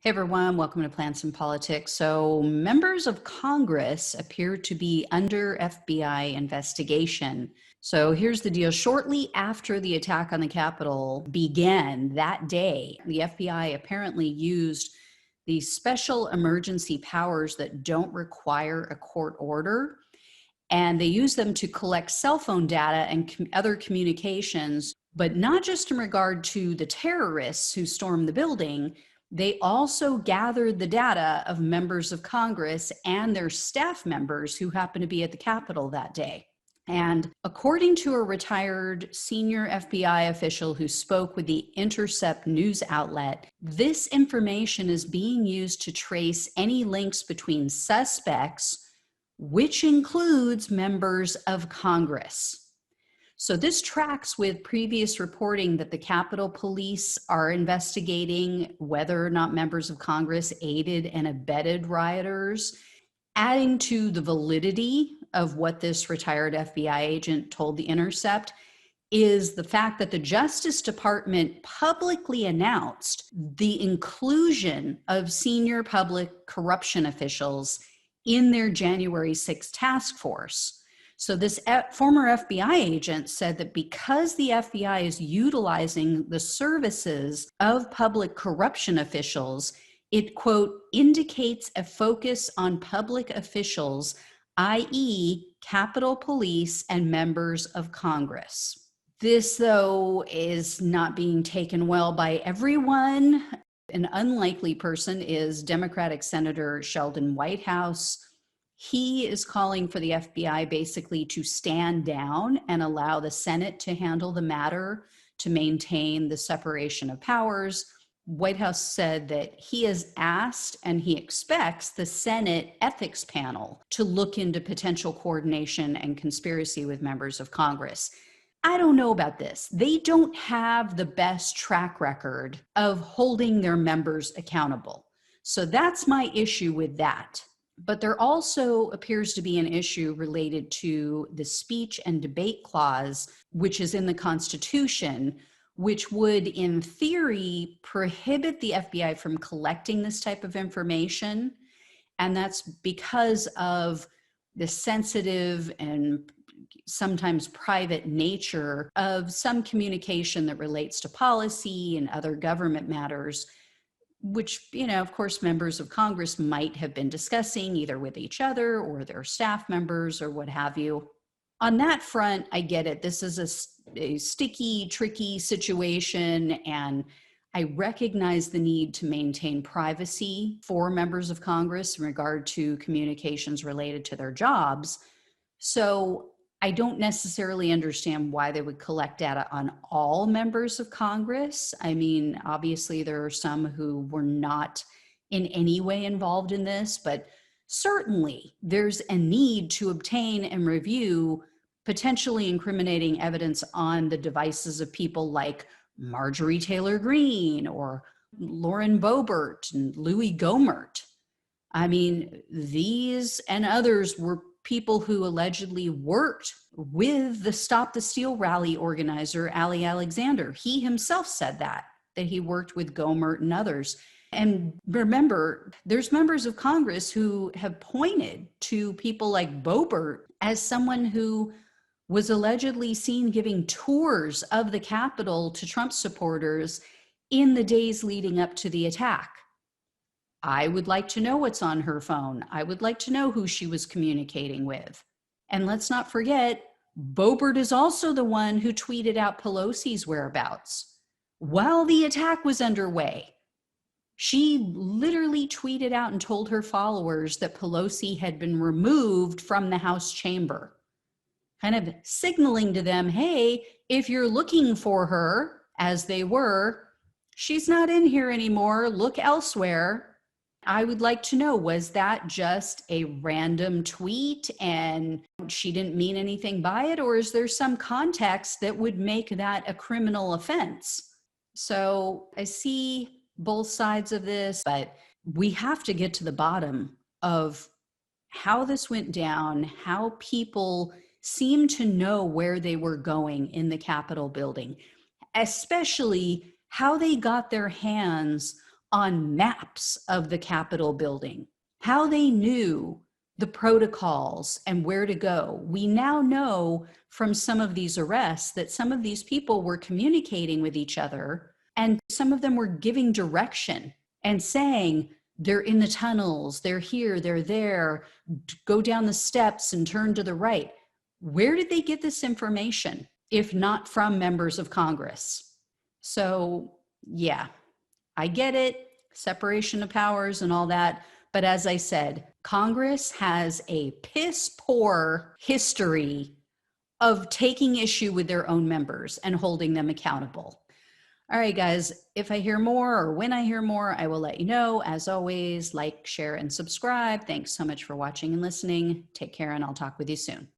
Hey everyone, welcome to Plants and Politics. So, members of Congress appear to be under FBI investigation. So, here's the deal. Shortly after the attack on the Capitol began that day, the FBI apparently used these special emergency powers that don't require a court order. And they use them to collect cell phone data and other communications, but not just in regard to the terrorists who stormed the building. They also gathered the data of members of Congress and their staff members who happened to be at the Capitol that day. And according to a retired senior FBI official who spoke with the Intercept news outlet, this information is being used to trace any links between suspects, which includes members of Congress. So this tracks with previous reporting that the Capitol Police are investigating whether or not members of Congress aided and abetted rioters, adding to the validity of what this retired FBI agent told The Intercept is the fact that the Justice Department publicly announced the inclusion of senior public corruption officials in their January 6th task force. So this former FBI agent said that because the FBI is utilizing the services of public corruption officials, it, quote, indicates a focus on public officials, i.e., Capitol Police and members of Congress. This, though, is not being taken well by everyone. An unlikely person is Democratic Senator Sheldon Whitehouse. He is calling for the FBI basically to stand down and allow the Senate to handle the matter to maintain the separation of powers. Whitehouse said that he has asked and he expects the Senate ethics panel to look into potential coordination and conspiracy with members of Congress. I don't know about this. They don't have the best track record of holding their members accountable. So that's my issue with that. But there also appears to be an issue related to the speech and debate clause, which is in the Constitution, which would, in theory, prohibit the FBI from collecting this type of information. And that's because of the sensitive and sometimes private nature of some communication that relates to policy and other government matters, which, of course, members of Congress might have been discussing either with each other or their staff members or what have you. On that front, I get it. This is a sticky, tricky situation, and I recognize the need to maintain privacy for members of Congress in regard to communications related to their jobs. So I don't necessarily understand why they would collect data on all members of Congress. I mean, obviously there are some who were not in any way involved in this, but certainly there's a need to obtain and review potentially incriminating evidence on the devices of people like Marjorie Taylor Greene or Lauren Boebert and Louis Gohmert. I mean, these and others were people who allegedly worked with the Stop the Steal rally organizer, Ali Alexander. He himself said that he worked with Gohmert and others. And remember, there's members of Congress who have pointed to people like Boebert as someone who was allegedly seen giving tours of the Capitol to Trump supporters in the days leading up to the attack. I would like to know what's on her phone. I would like to know who she was communicating with. And let's not forget, Boebert is also the one who tweeted out Pelosi's whereabouts while the attack was underway. She literally tweeted out and told her followers that Pelosi had been removed from the House chamber, kind of signaling to them, hey, if you're looking for her, as they were, she's not in here anymore. Look elsewhere. I would like to know, was that just a random tweet and she didn't mean anything by it? Or is there some context that would make that a criminal offense? So I see both sides of this, but we have to get to the bottom of how this went down, how people seem to know where they were going in the Capitol building, especially how they got their hands on maps of the Capitol building, how they knew the protocols and where to go. We now know from some of these arrests that some of these people were communicating with each other, and some of them were giving direction and saying, they're in the tunnels, they're here, they're there, go down the steps and turn to the right. Where did they get this information, if not from members of Congress? So, yeah, I get it, separation of powers and all that. But as I said, Congress has a piss poor history of taking issue with their own members and holding them accountable. All right, guys, if I hear more or when I hear more, I will let you know. As always, like, share, and subscribe. Thanks so much for watching and listening. Take care, and I'll talk with you soon.